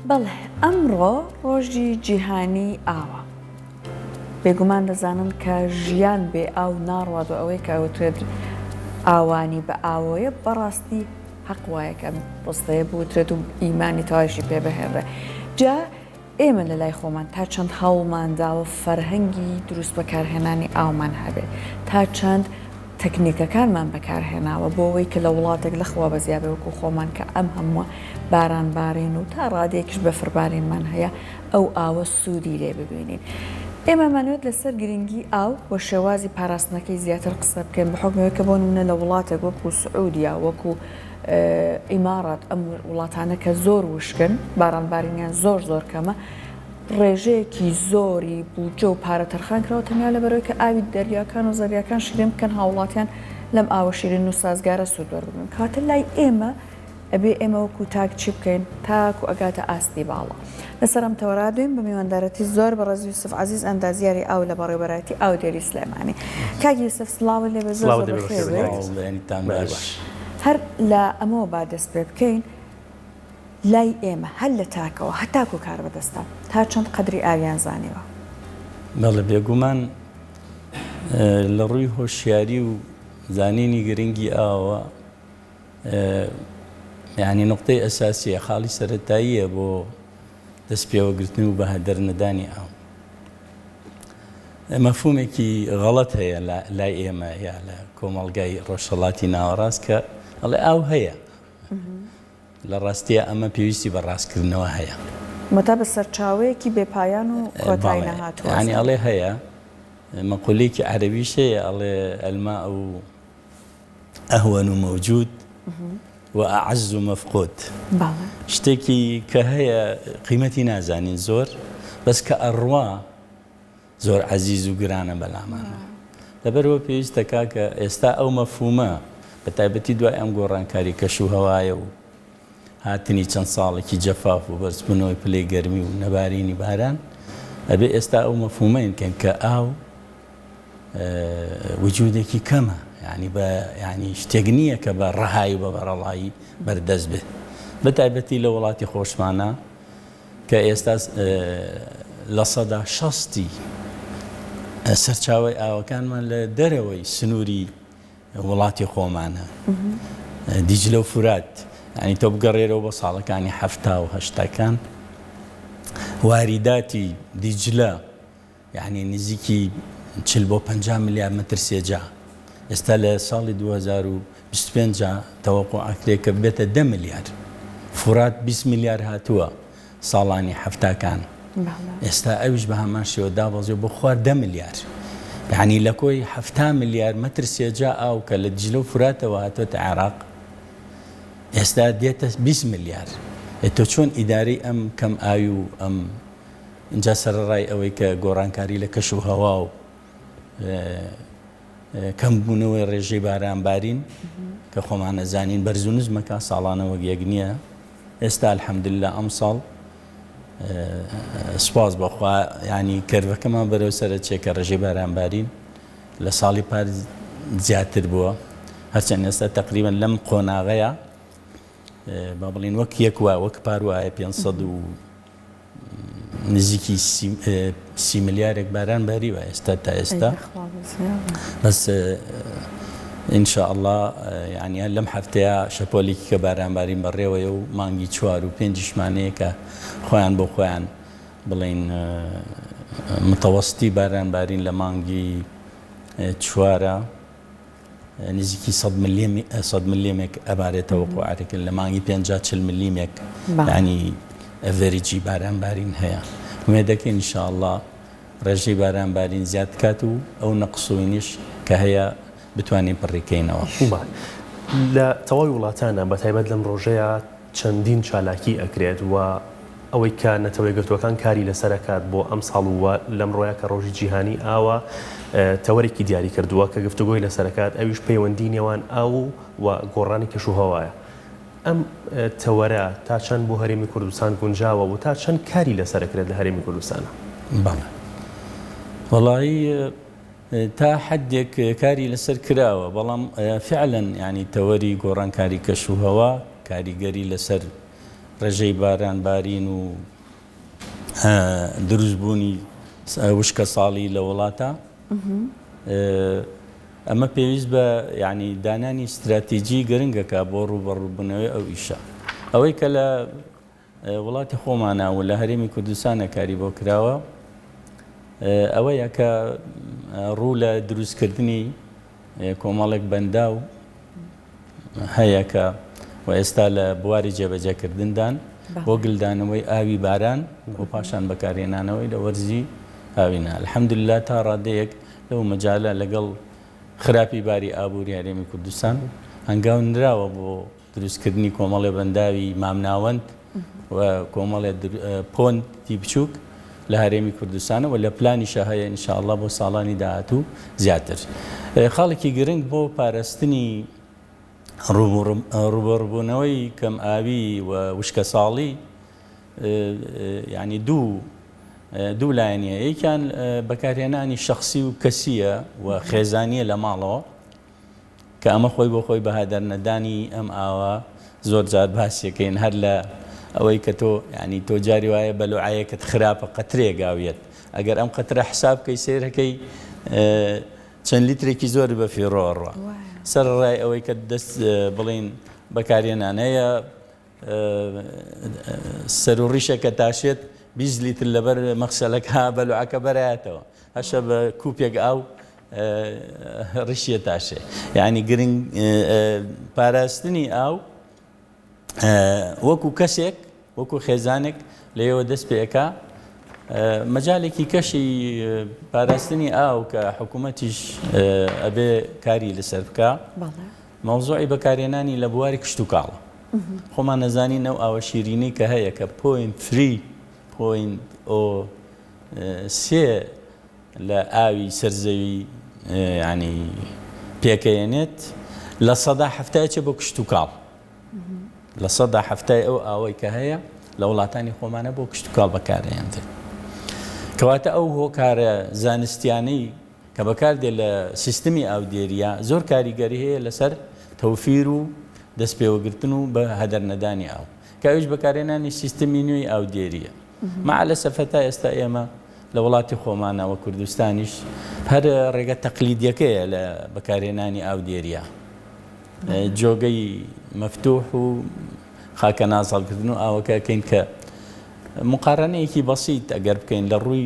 بەڵێ ئەمڕۆ ڕۆژی جیهانی ئاوە. بێگومان دەزانن کە ژیان بێ ئاو ناڕوات و ئەوەی کە ئەوترێت ئاوانی بە ئاوەیە بەڕاستی حەق وایە کە ڕستەیە بوترێت و ئیمانی تاوایشی پێ بهێنرێ. جا ئێمە لە لای خۆمان تا چەند هەوڵمانداوە فەرهەنگی دروست بەکارهێنانی ئاومان هەبێ، تا چەند تەکنیکەکانمان بەکارهێناوە بۆ ئەوەی کە لە وڵاتێک لەخوا بەزیابێ وەکو خۆمان کە ئەم هەمووە بارانبارین و تا ڕادێکیش بەفربارینمان هەیە ئەو ئاوە سوودی لێ ببینین. ئێمەمانوێت لەسەر گرنگی ئاو بۆ شێوازی پاراستنەکەی زیاتر قسە بکەین بە حکمەوەی کە بۆ نمونە لە وڵاتێک وەکو سعودیا وەکو ئیمارات ئەم وڵاتانە کە زۆر وشکن بارانبارینیان زۆر کەمە ڕێژەیەکی زۆری بووجە و پارە تەرخان کراوە تەنیا لەبەرەوەی کە ئاوی دەریاکان و زەریاکان شیرین بکەن هاوڵاتیان لەم ئاوە شیرین و سازگارە سوود وەربگرن. کاتە لای ئێمە ئەبێ ئێمە وەکو تاک چی بکەین تاکو ئەگاتە ئاستی باڵا. لەسەر ئەم تەوەرا دوین بە میواندارەتی زۆر بەڕێز یوسف عەزیز ئەندازیاری ئاو لە بەڕێوەبەرەتی ئاو دێری سلێمانی. کاک یوسف سڵاوە لێ بە زۆر بەخێر بێت. هەر لە ئەمەوە با دەست پێ بکەین لای ئێمە هەر لە تاکەوە هەتاکو کار بەدەستان تا چەند قەدری ئاویان زانیوە. بەڵێ بێگومان لە ڕووی هۆشیاری و زانینی گرنگی ئاوە یعنی نقطەی ئەساسیە خاڵی سەرەتاییە بۆ دەست پێوەگرتن و بەهەدەر نەدانی ئاو. مەفهومێکی غەڵەت هەیە لای ئێمە یا لە کۆمەڵگای ڕۆژهەڵاتی ناوەڕاست کە ئەڵێ ئاو هەیە. لە ڕاستیە ئەمە پێویستی بە ڕاستکردنەوە هەیە. مەتا بە سەرچاوەیەکی بێپایان و کۆتایی نەهاتووە. یعنی ئەڵێ هەیە مەقولەیەکی عەرەبیش هەیە ئەڵێ الماء ئەهوەن موجود وأعز مفقود. شتێکی کە هەیە قیمەتی نازانین زۆر بەس کە ئەڕوا زۆر عەزیز و گرانە بەلامانە. لەبەرەوە پێویستە کاکە ئێستا ئەو مەفهومە بە تایبەتی دوای ئەم گۆڕانکاری کەش و هەوایە و هاتنی چەند ساڵێکی جەفاف و بەرزبوونەوەی پلەی گەرمی و نەبارینی باران ئەبێ ئێستا ئەو مەفهومەین کەن کە ئاو وجودێکی کەمە ینی شتێک نییە کە بە ڕەهایی و بە بەڕەڵایی بەردەست بێت بە تایبەتی لە وڵاتی خۆشمانە کە ئێستا لە سەدا 60 سەرچاوی ئاوەکانمان لە دەرەوەی سنووری وڵاتی خۆمانە دیجلە و فورات ینی تۆ بگەڕێرەوە بە ساڵەکانی 70 و 80کان واریداتی دیجلە یعنی نزیکی 40 بۆ 50 میلیارد مەتر سێجا ئێستا لە ساڵی 2025 تەوەقع ئەکرێت کە بێتە 10 میلیارد. فورات 20 میلیارد هاتووە ساڵانی هەفتاکان. ئێستا ئەویش بە هەمان شێوە دابەزێ بۆ خوار 10 میلیارد. یعنی لە کۆی 70 میلیارد مەتر سێجا ئاو کە لە دیجلە و فوراتەوە هاتووەتە عێراق ئێستا دێتە 20 میلیارد. تۆ چۆن ئیدارەی ئەم کەم ئاوی و ئەم اینجا سەرڕای ئەوەی کە گۆڕانکاری لە کەش و هەوا و کەم بوونەوەی ڕێژەی بارانبارین کە خۆمان نەزانین بەرز و نزمەکە ساڵانە وەک یەک نییە. ئێستا الحەمدلله ئەم ساڵ سوپاس بەخوا ینی کەرڤەکەمان بەرەو سەرچێکە ڕێژەی بارانبارین لە ساڵی پار زیاتر بووە هەرچەند ئێستا تقریبا لەم قۆناغەیە با بڵین وەک یەک وە وەک پار وایە 500 و نزیکی 30 میلیارێک بارانباری وە ئێستا تا ئێستا بەس ئینشاء الله یعنی لەم هەفتەیە شەپۆلێکی کە بارانبارین بەڕێوەیە و مانگی 4 و 5 کە خۆیان بۆ خۆیان بڵین متەوەستی بارانبارین لە مانگی 4 نزیکی 100 میلیمێک ئەبارێتەوە قوعاتێکن لە مانگی 50-40 میلیمێک ینی ئەڤەریجی بارانبارین هەیە. وێدەکەین ئینشاء الله ڕێژەی بارانبارین زیاد بکات و ئەو نەقسوینیش کە هەیە بتوانین پڕیکەینەوە. لە تەواوی وڵاتانە بە تایبەت لەم ڕۆژەیە چەندین چالاکی ئەکرێت و ئەوەی کە نەتەوەی گرتوەکان کاری لەسەرەکات بۆ ئەم ساڵ وە لەم ڕۆیە کە ڕۆژی جیهانی ئاوە تەوەرێکی دیاری کردووە کە گفتوگۆی لەسەرەکات ئەویش پەیوەندی نێوان ئاو و گۆڕانی کەش و هەوایە. ئەم تەوەرە تا چەند بۆ هەرێمی کوردستان گونجاوە و تا چەند کاری لەسەرەکرێت لە هەرێمی کوردستانە؟ بەڵێ وەڵایی تا حدێک کاری لەسەر کراوە بەڵام فعلا ینی تەوەری گۆڕانکاری کەش و هەوا کاریگەری لەسەر ڕێژەی باران بارین و دروستبوونی وشکە ساڵی لە وڵاتە ئەمە پێویست بە ینی دانانی استراتیژی گرنگەکە بۆ ڕوبەڕووبوونەوەی ئەو ئیشە ئەوەی کە لە وڵاتی خۆمانە و لە هەرێمی کوردستانە کاری بۆ کراوە ئەوەیە کە ڕوو لە دروستکردنی کۆمەڵێک بەندا و هەیە کە و ئێستا لە بواری جێبەجێکردندان بۆ گلدانەوەی ئاوی باران و پاشان بەکارهێنانەوەی لە وەرزی ئاوینە الحەمدوللا تا ڕادەیەک لەو مەجالە لەگەڵ خراپی باری ئابووری هەرێمی کوردستان هەنگاونراوە بۆ دروستکردنی کۆمەڵێ بەنداوی مامناوەند و کۆمەڵێ پۆنتی بچووک لە هەرێمی کوردستانە و لە پلانیشە هەیە ئینشاءڵڵا بۆ ساڵانی داهاتوو زیاتر خاڵێکی گرنگ بۆ پاراستنی ڕوبەڕووبوونەوەی کەم ئاوی و وشکە ساڵی ینی دوو لایەنە یەکیان بەکارهێنانی شەخسی و کەسیە و خێزانیە لە ماڵەوە کە ئەمە خۆی بۆ خۆی بەهادەرنەدانی ئەم ئاوە زۆر جار باسیەکەین هەر لە ئەوەی کە تۆ ینی تۆ جاری وایە بەلوعایەکەت خراپە قەترێک ئاویەت ئەگەر ئەم قەترە حساب بکەی سێرەکەی چەند لیترێکی زۆر بە فیڕۆڕە سەر ڕای ئەوەی کە دەست بڵین بەکارهێنانەیە سەر و ڕیشەکە تاشێت 20 لیتر لەبەر مەخسەلەکە بەلوعەکە بەرایەتەوە هەشە بە کوپێک ئاو ڕیشیە تاشێ یعنی گرنگ پاراستنی ئاو وەکو کەسێک وەکو خێزانێک لێەوە دەست پێەکە مەجالێکی کەشی پاراستنی ئاو کە حکوومەتیش ئەبێ کاری لەسەر بکە مەوزوعی بەکارهێنانی لە بواری کشت و کاڵە خۆمان نەزانین ئەو ئاوە شیرینەی کە هەیە کە 0.3 لە ئاوی سەرزەوی ینی پێکەێنێت لە 170 بۆ کشت و کاڵ لە 170 ئەو ئاوەی کە هەیە لە وڵاتانی خۆمانە بۆ کشت و کاڵ بەکارهێنرێت کەواتە ئەو هۆکارە زانستیانەی کە بەکاردێت لە سیستمی ئاودێریە زۆر کاریگەری هەیە لەسەر تەوفیر و دەستپێوەگرتن و بە هەدەرنەدانی ئاو کاویش بەکارهێنانی سیستمی نوێی ئاودێریە مع لە سەفەتا ئێستا ئێمە لە وڵاتی خۆمانەوە کوردستانیش هەر ڕێگە تەقلیدیەکەیە لە بەکارهێنانی ئاودێریە جۆگەی مەفتوح و خاکە نازەڵکردن و ئاوەکەکەین کە مقارنەیەکی بەسیط ئەگەر بکەین لە ڕووی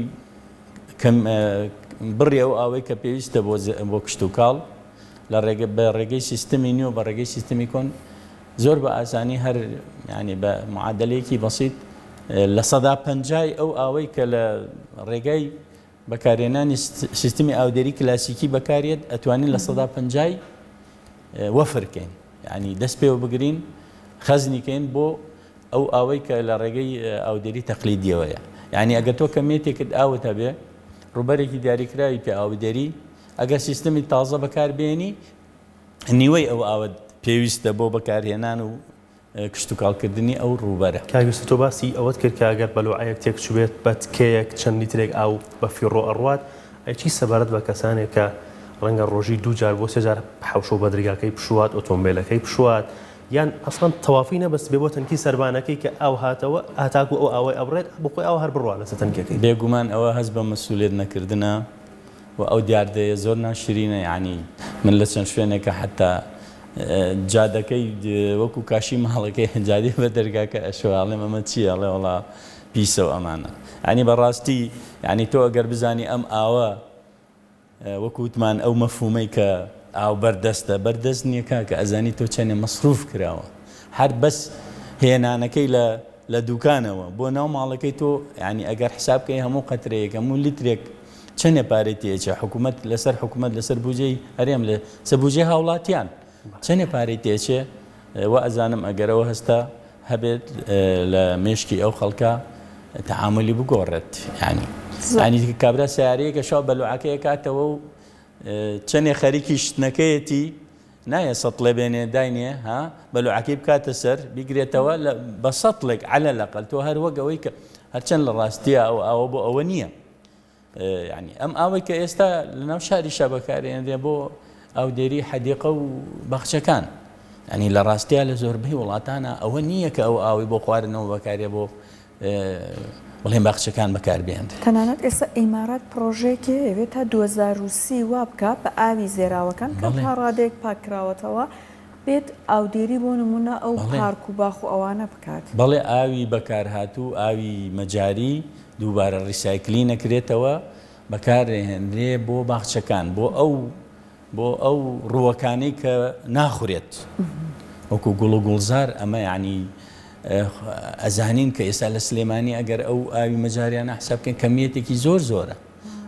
بڕی ئەو ئاوەی کە پێویستە بۆ کشت و کاڵ لە بە ڕێگەی سیستمی نوێ بە ڕێگەی سیستمی کۆن زۆر بە ئاسانی هەر ینی بە معادلەیەکی بەسیط لە 150 ئەو ئاوەی کە لە ڕێگای بەکارهێنانی سیستمی ئاودێری کلاسیکی بەکارێت ئەتوانین لە 150 وەفرکەین ینی دەست پێوە بگرین خەزنیکەین بۆ ئەو ئاوەی کە لە ڕێگەی ئاودێری تەقلیدیەوەیە یعنی ئەگەر تۆ کەمێتێکت ئاوت هەبێ ڕوبەرێکی دیاریکراوی پێ ئاودێری ئەگەر سیستمی تازە بەکاربێنی نیوەی ئەو ئاوت پێویستە بۆ بەکارهێنان و کشت و کاڵکردنی ئەو ڕوبەرە کاویستە تۆ باسی ئەوەت کرد کە ئەگەر بەلوعایەک تێک چوبێت بە تکەیەک چەند لیترێک ئاو بە فیڕۆ ئەڕوات ئەیچی سەبارەت بە کەسانێک کە ڕەنگە ڕۆژی 2 جار بۆ 3 جار حەوشە و بەدرگاکەی پشوات ئۆتۆمبیلەکەی پشوات یان ئەسڵەن تەوافی نەبەست بێ بۆ تەنکی سەربانەکەی کە ئاو هاتەوە ئاتاکو ئەو ئاوەی ئەبڕێت بخۆی ئاو هەر بڕوە لەسەر تەنکەکەی بێگومان ئەوە هەست بە مەسئولێت نەکردنە و ئەو دیاردەیە زۆر ناشرینە یعنی من لە چەند شوێنێکە حتا جادەکەی وەکو کاشی ماڵەکەی هەنجادی بە دەرگاکە ئەشواڵێم ئەمە چیە ئەڵێ وڵا پیسە و ئەمانە ینی بەڕاستی ینی تۆ ئەگەر بزانی ئەم ئاوە وەکووتمان ئەو مەفهومەی کە ئاو بەردەستە بەردەست نییە کە ئەزانی تۆ چەندێ مەسروف کراوە هەر بەس هێنانەکەی لە دوکانەوە بۆ ناو ماڵەکەی تۆ ینی ئەگەر حسابکەی هەموو قەترەیەک هەموو لیترێک چەندێ پارێتیەچە حکوومەت لەسەر حکوومەت لەسەر بودجەی هەرێم لە سەبودجێ هاوڵاتیان چەندێ پارەی تێچێ و ئەزانم ئەگەرەوە هەستا هەبێت لە مێشکی ئەو خەڵکە تەعاملی بگۆڕێت ینی کابرا سیارەیەکە شاو بەلوعەکەیە کاتەوە و چەندێ خەریکی شتنەکەیەتی نایە سەتڵێ بێنێ داینێ ها بەلوعەکەی بکاتە سەر بیگرێتەوە بە سەتڵێک عەلە لەقەل تۆ هەر وەگەوەی کە هەرچەند لە ڕاستیە ئەوە بۆ ئەوە نییە ینی ئەم ئاوەی کە ئێستا لەناو شاری شەبەکارێنرێ بۆ ئاودێری حەدیقە و بەخچەکان ینی لە ڕاستیە لە زۆربەی وڵاتانە ئەوە نییە کە ئەو ئاوی بۆ خواردنەوە بەکارێ بۆ بڵێن باخچەکان بەکاربێنێت. تەنانەت ئێستا ئیمارات پرۆژێکی ئەوێت تا 2030 وا بکە بە ئاوی زێراوەکان کە تا ڕادێک پاکراوەتەوە بێت ئاودێری بۆ نمونە ئەو پارک و باخ و ئەوانە بکات. بەڵێ ئاوی بەکارهاتوو ئاوی مەجاری دووبارە ڕیسایکلی نەکرێتەوە بەکارهێنرێ بۆ باخچەکان بۆ ئەو ڕووەکانەی کە ناخورێت وەکو گوڵ و گوڵزار ئەمە یعنی ئەزانین کە ئێستا لە سلێمانی ئەگەر ئەو ئاوی مەجاریانە حساب بکەین کەمیەتێکی زۆرە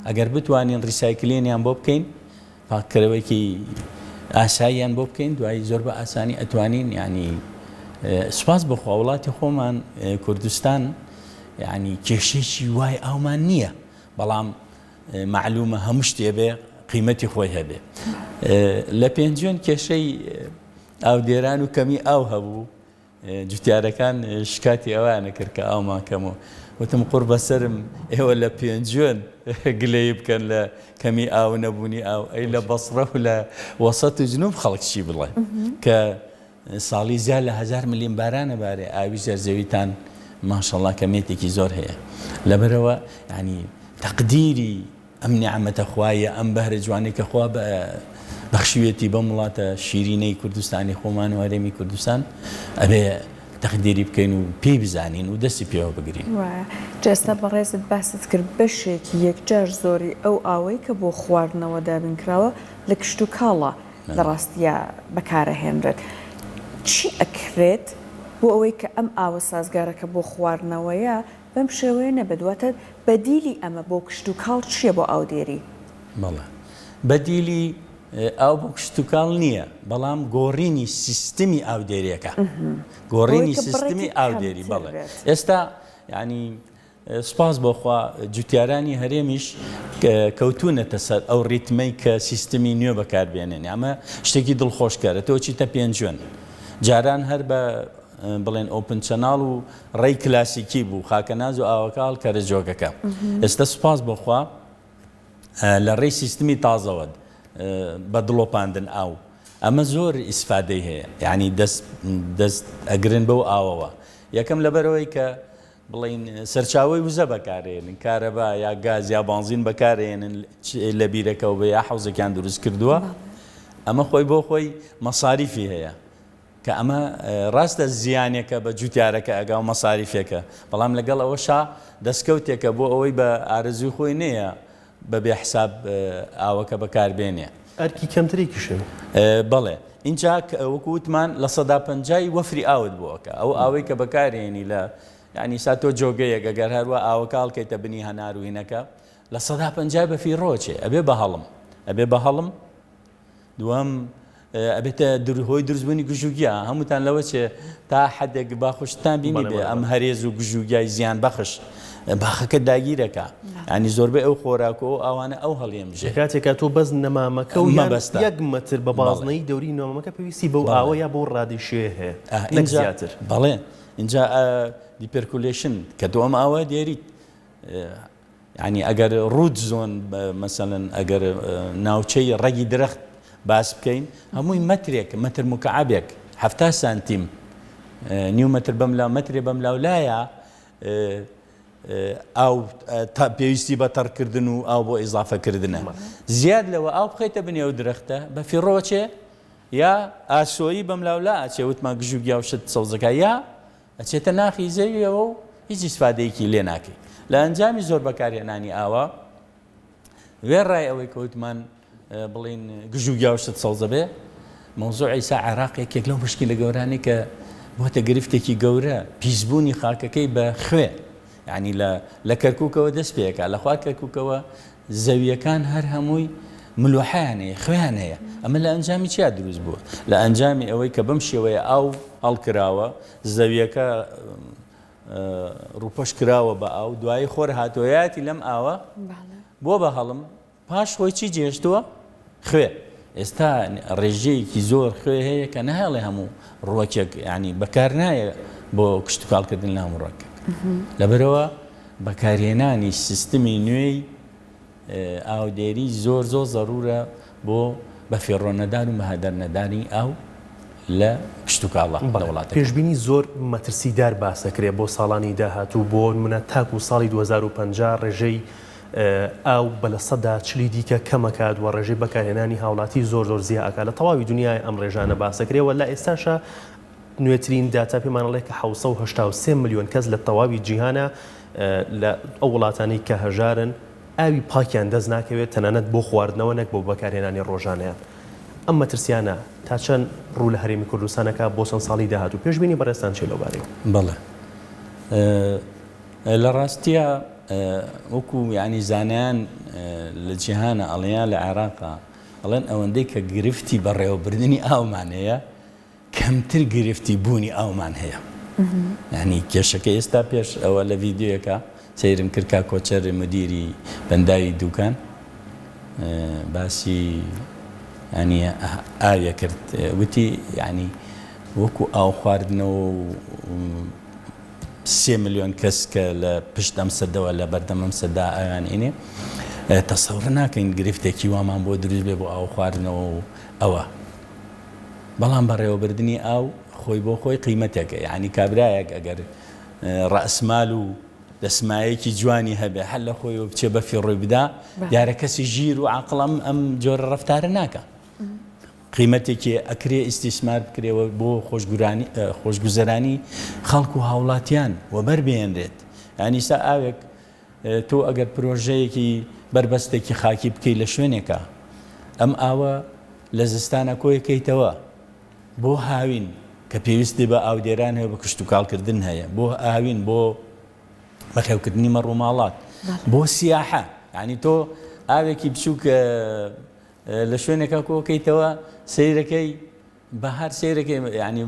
ئەگەر بتوانین ڕیسایکلێنیان بۆ بکەین پاککردەوەیکی ئاساییان بۆ بکەین دوایی زۆر بە ئاسانی ئەتوانین ینی سوپاس بەخوا وڵاتی خۆمان کوردستان ینی کێشەیەکی وای ئاومان نییە بەڵام معلومە هەموو شتێ بێ قیمەتی خۆی هەبێ. لە پێنجۆن کێشەی ئاودێران و کەمی ئاو هەبوو جوتیارەکان شکاتی ئەوانە کرد کە ئاومان کەمەوە وتم قڕ بەسرم ئێوە لە پێنجۆن گلەی بکەن لە کەمی ئاو نەبوونی ئاو ئەی لە بەسڕە و لە وەسەت و جنوب خەڵکشی بڵێ کە ساڵی زیاد لە 1000 ملیم بارانە بارێ ئاوی زەرزەویتان ماشەڵڵا کەمێتێکی زۆر هەیە لەبەرەوە ینی تەقدیری ئەم نیعمەتە خوایە ئەم بەهرە جوانەی کە خوا بەخشوێتی بەم وڵاتە شیرینەی کوردستانی خۆمان و هەرێمی کوردستان ئەبێ تەقدیری بکەین و پێی بزانین و دەستی پێوە بگرین. جەستا بەڕێزت باست کرد بەشێکی یەکجار زۆری ئەو ئاوەی کە بۆ خواردنەوە دابینکراوە لە کشت و کاڵە لە ڕاستیە بەکارەهێنرێت. چی ئەکرێت بۆ ئەوەی کە ئەم ئاوە سازگارەکە بۆ خواردنەوەیە بەم شێوەیە نەبدواتە بەدیلی ئەمە بۆ کشت و کاڵ چییە بۆ ئاودێری؟ بەڵێ بەدیلی ئەو بۆ کشت و کاڵ نییە بەڵام گۆڕینی سیستمی ئاودێریەکە گۆڕینی سیستمی ئاودێری بەڵێ ئێستا ینی سپاس بۆخوا جوتیارانی هەرێمیش کەوتونەتە سەر ئەو ریتمەی کە سیستمی نوێ بەکاربێنێن ئەمە شتێکی دڵخۆشکارە تۆ چیتە پێنجۆن جاران هەر بە بڵێن ئۆپن چەناڵ و ڕێی کلاسیکی بوو خاکەناز و ئاوەکاڵ کەرە جۆگەکە ئێستا سوپاس بۆخوا لە ڕێی سیستمی تازەوە بە دڵۆپاندن ئاو ئەمە زۆر ئیسفادەی هەیە یعنی دەست ئەگرن بەو ئاوەوە یەکەم لەبەرەوەی کە بڵین سەرچاوی وزە بەکارێنن کارەبا یا گاز یا بانزین بەکارێنن لە بیرەکەەوە بە یا حوزەکان دروست کردووە ئەمە خۆی بۆ خۆی مەساریفی هەیە کە ئەمە ڕاستە زیانێکە بە جوتیارەکە ئەگا و مەساریفێکە بەڵام لەگەڵ ئەوەشا دەستکەوتێکە بۆ ئەوەی بە ئارەزوی خۆی نییە بەبێ حساب ئاوەکە بەکاربێنێ ئەرکی کەمترێکیشن بەڵێ اینجا وەکو وتمان لە 150 وەفری ئاوت بۆەکە ئەو ئاوەی کە بەکارێنی لە ینی ساتۆ جۆگەیەک ئەگەر هەروە ئاوەکاڵکەیتە بنی هەنار و هینەکە لە 150 بەفی ڕۆچێ ئەبێ بە هەڵم دووەم ئەبێتە هۆی دروستبوونی گژوگیا هەمووتان لەوە چێ تا حدێک باخشتان بینی بێ ئەم هەرێز و گژوگیای زیان بەخش باخەکە داگیرەکە ینی زۆربەی ئەو خۆراکۆ ئەوانە ئەو هەڵێمژێ کاتێکە تۆ بەز نەمامەکە و مەبەستە 1 متر بە بازنەی دەوری نۆمەکە پێویستی بەو ئاوە یا بۆ ڕادیشێ هەیە نەزیاتر بەڵێ اینجا دیپرکولیشن کە تۆ ئەم ئاوە دێریت ینی ئەگەر ڕوود زۆن مەسەڵەن ئەگەر ناوچەی ڕێگی درەخت باس بکەین هەمووی مەتر مکعبێک 7 سانتیم نیو متر بەملاو مەترێ بەملاو لایە ئاو پێویستی بە تەڕکردن و ئاو بۆ ئیزافەکردنە زیاد لەوە ئاو بخەیتە بنێو درەختە بە فیڕۆچێ یا ئاسۆیی بەملاو لا ئەچێ وتمان گژوگیا و شت سەوزەکە یا ئەچێتە ناخی زەویەوە و هیچ ئیسفادەیەکی لێ ناکەی لە ئەنجامی زۆر بەکارهێنانی ئاوە وێڕای ئەوەی کە وتمان بڵین گژوگیا و شت سەوزە بێ مۆزوعی ئیسا عێراقێکێک لەو مشکلە گەورانی کە بۆتە گرفتێکی گەورە پیسبوونی خاکەکەی بە خوێ یعنی لە کەرکووکەوە دەست پێەکە لەخوا کەرکووکەوە زەویەکان هەر هەمووی ملوحیان هەیە خوێیان هەیە ئەمە لە ئەنجامی چیا دروست بووە لە ئەنجامی ئەوەی کە بەم شێوەیە ئاو هەڵکراوە زەویەکە ڕووپەش کراوە بە ئاو دوایی خۆر هاتۆیەتی لەم ئاوە بۆ بە هەڵم پاش خۆی چی جێشتووە خوێ ئێستا ڕێژەیەکی زۆر خوێ هەیە کە نەهێڵێ هەموو ڕووەکێک ینی بەکار نایە بۆ کشت و کاڵکردن لە هەموو ڕۆکێک لەبەرەوە بەکارهێنانی سیستمی نوێی ئاودێری زۆر زەڕورە بۆ بە فێڕۆنەدان و بەهادەرنەدانی ئاو لە پشتوکاڵە لە وڵاتەکە. پێشبینی زۆر مەترسیدار باسەکرێ بۆ ساڵانی داهاتوو بۆ منە تاکو ساڵی 2050 ڕێژەی ئاو بەلەسەدا چلی دیکە کەمەکات و ڕێژەی بەکارهێنانی هاوڵاتی زۆر زیادەکە لە تەواوی دنیای ئەم ڕێژانە باسەکرێەوە لە ئێستاشە نوێترین داتا پێمانەڵێ کە 783 ملیۆن کەس لە تەواوی جیهانە لە ئەو وڵاتانی کە هەژارن ئاوی پاکیان دەست ناکەوێت تەنانەت بۆ خواردنەوە نەک بۆ بەکارهێنانی ڕۆژانەیە. ئەم مەترسیانە تا چەند ڕوو لە هەرێمی کوردستانەکە بۆ چەند ساڵی داهاتوو پێشبینی بەڕێستان چێ لەوبارەی؟ بەڵێ لە ڕاستیە وەکو یعنی زانیان لە جیهانە ئەڵیان لە عێراقا ئەڵێن ئەوەندەی کە گرفتی بەڕێوەبردننی ئاومان هەیە کەمتر گرفتی بوونی ئاومان هەیە. یعنی کێشەکە ئێستا پێش ئەوە لە ڤیددیۆیەکە سەیرم کرد کا کۆچەر مدیری بەنداوی دوکان باسی ینی ئاویە کرد وتی ینی وەکو ئاو خواردنەوە 3 ملیۆن کەس کە لە پشت ئەم سەدەوە لە بەردەم ئەم سەدا ئاویان ئینێ تەسەور ناکەین گرفتێکی وامان بۆ دروست بێ بۆ ئاو خواردنەوە و ئەوە. بەڵام بەڕێوەبردننی ئاو خۆی بۆ خۆی قیمەتێکە یعنی کابرایەک ئەگەر ڕەسمال و دەسمایەکی جوانی هەبێ هەر لە خۆی بچێ بەفی ڕووی بدا دیارە کەسی ژیر و عەقڵەم ئەم جۆرە ڕەفتارە ناکە. قیمەتێکی ئەکرێ ئیستیسمار بکرێەوە بۆ خۆشگوزەرانی خەڵک و هاوڵاتیان وەبەربێنرێت. ینی سا ئاوێک تۆ ئەگەر پرۆژەیەکی بربەستێکی خاکی بکەی لە شوێنێکە ئەم ئاوە لە زستانە کۆیەکەیتەوە بۆ هاوین کە پێویستی بە ئاودێران هەیە بە کشت و کاڵکردن هەیە بۆ ئاوین بۆ بەخێوکردنی مەڕووماڵات بۆ سیاحە ینی تۆ ئاوێکی بچووک لە شوێنێکە کۆکەیتەوە سیرەکەی بەهار سیرەکەی ینی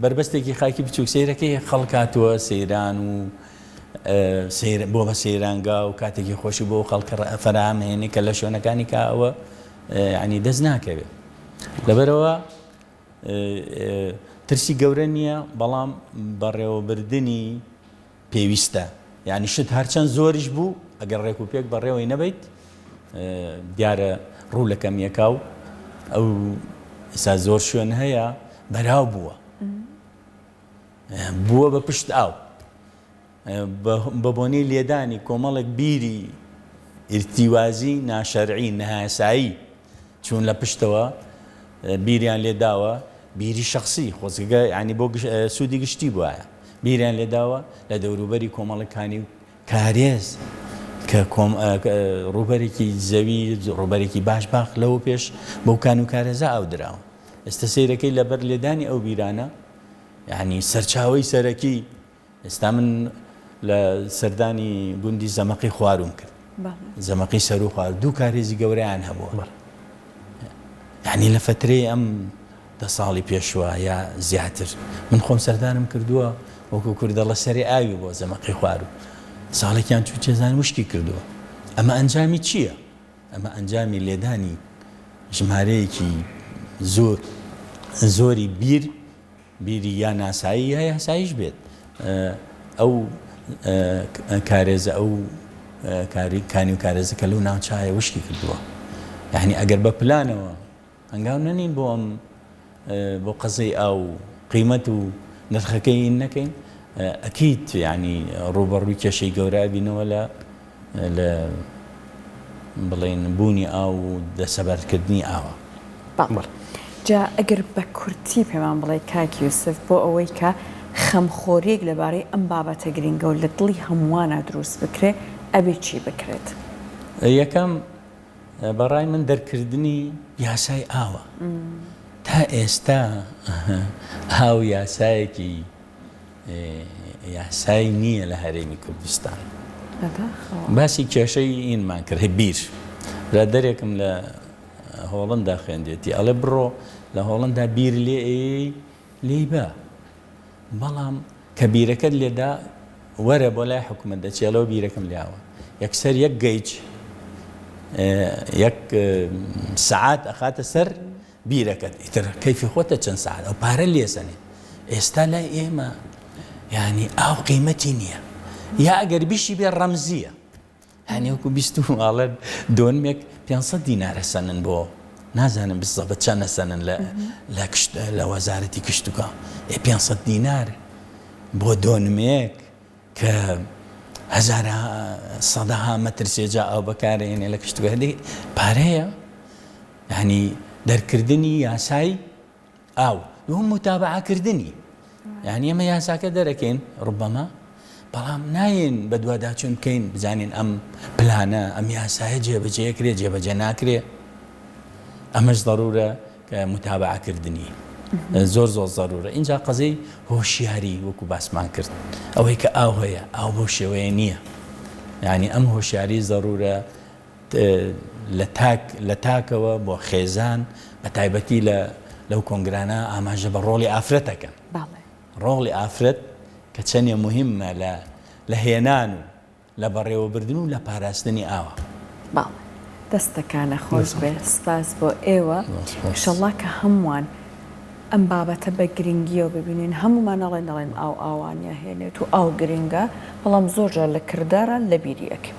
بربەستێکی خاکی بچووک سیرەکەی خەڵکاتوە سەیران و بۆ بە سەیرانگا و کاتێکی خۆشی بۆ خەڵکە فەرهەمهێنی کە لە شوێنەکانی کا ئەوە ینی دەست ناکەوێت. لەبەرەوە ترسی گەورە نییە بەڵام بەڕێوەبردننی پێویستە یعنی شت هەرچەند زۆریش بوو ئەگەر ڕێک و پێک بەڕێوەی نەبیت دیارە ڕوو لە کەمیەکە و ئەو ئێستا زۆر شوێن هەیە بەراو بووە بە پشت ئاو بە بۆنەی لێدانی کۆمەڵێک بیری ئیرتیوازی ناشەرعی نەهاسایی چوون لە پشتەوە بیریان لێداوە بیری شخصی خۆزگە ینی بۆ سوودی گشتی بووایە بیریان لێداوە لە دەوروبەری کۆمەڵەکانی کارێز کە ڕوبەرێکی زەوی ڕوبەرێکی باش باخ لەوە پێش بەوکان و کارێزە ئاو دراوە. ئێستا سیرەکەی لەبەر لێدانی ئەو بیرانە یعنی سەرچاوی سەرەکی ئێستا من لە سەردانی گوندی زەمەقی خوارم کرد زەمەقی سەر و خوار دوو کارێزی گەورەیان هەبووە یعنی لە فترەی ئەم 10 ساڵی پێشوە یا زیاتر من خۆم سەردانم کردووە وەکو کوردە لە سەری ئاوی بۆ زەمەقی خوار و ساڵێکیان چوو چێزان وشکی کردووە. ئەمە ئەنجامی چییە؟ ئەمە ئەنجامی لێدانی ژمارەیەکی زۆری بیری یا ناسایی یا یاساییش بێت ئەو کارێزە ئەو کانی و کارێزە کە لەو ناوچایە وشکی کردووە. یعنی ئەگەر بە پلانەوە هەنگاو نەنین بۆ ئەم بۆ قەزەی ئاو قیمەت و نرخەکەی نەکەین ئەکید ینی ڕوبەڕووی کێشەی گەورە بینەوە لە بڵێن بوونی ئاو و دەسەبەرکردنی ئاوە. جا ئەگەر بە کورتی پێمان بڵێ کاکی یوسف بۆ ئەوەی کە خەمخۆریەک لەبارەی ئەم بابەتە گرنگە و لە دڵی هەمووانە دروست بکرێ ئەبێ چی بکرێت؟ یەکەم بەڕای من دەرکردنی یاسای ئاوە. تا ئێستا ئاو یاسایەکی یاسای نییە لە هەرێمی کوردستان. باسی کێشەی ئینمان کرد بیر برادەرێکم لە هۆڵندا خوێندێتی ئەڵێ بڕۆ لە هۆڵندا بیر لێی بە بەڵام کە بیرەکەت لێدا وەرە بۆ لای حکومەت دەچێلەوە بیرەکەم لیاوە یەکسەر یەک گەیج یەک سەعات ئەخاتە سەر بیرەکەت ئیتر کەیفی خۆتە چەند سەعات ئەو پارە لێسەنێ. ئێستا لای ئێمە یعنی ئاو قیمەتی نییە یا ئەگەر بیشی بێ ڕەمزیە هەنێ وەکو بیست و ئاڵێ دۆنمێک 500 دینارە سەنن بۆ نازانم بالضبط چەند ئەسەنن لە وەزارەتی کشتوکە 500 دینار بۆ دۆنمەیەک کە سەدەها مەتر سێجا ئەو بەکارهێنێ لە کشتوکە هەندێک پارەیە یعنی دەرکردنی یاسای ئاو دوم متابعەکردنی یعنی ئێمە یاساکە دەرەکەین ڕوبەما بەڵام ناین بە دوواداچوون بکەین بزانین ئەم پلانە ئەم یاسایە جێبەجێکرێ جێبەجێ ناکرێ ئەمەش ضرورە کە متابعەکردنی زۆر ضرورە اینجا قەزەی هۆشیاری وەکو باسمان کرد ئەوەی کە ئاو هەیە ئاو بۆ شێوەیە نییە یعنی ئەم هۆشیاری ضرورە لە تاکەوە بۆ خێزان بە تایبەتی لەو کۆنگرانە ئاماژە بە ڕۆڵی ئافرەتەکەن ڕۆڵی ئافرەت کە چەندێ مهمە لە هێنان و لە بەڕێوەبردن و لە پاراستنی ئاوە دەستەکانە خۆش بێ سپاس بۆ ئێوە ئینشەڵڵا کە هەمووان ئەم بابەتە بە گرنگیەوە ببینین هەمومان نەڵێن ئاوانیا هێنێت و ئاو گرنگە بەڵام زۆرجار لە کردارە لە بیریەکە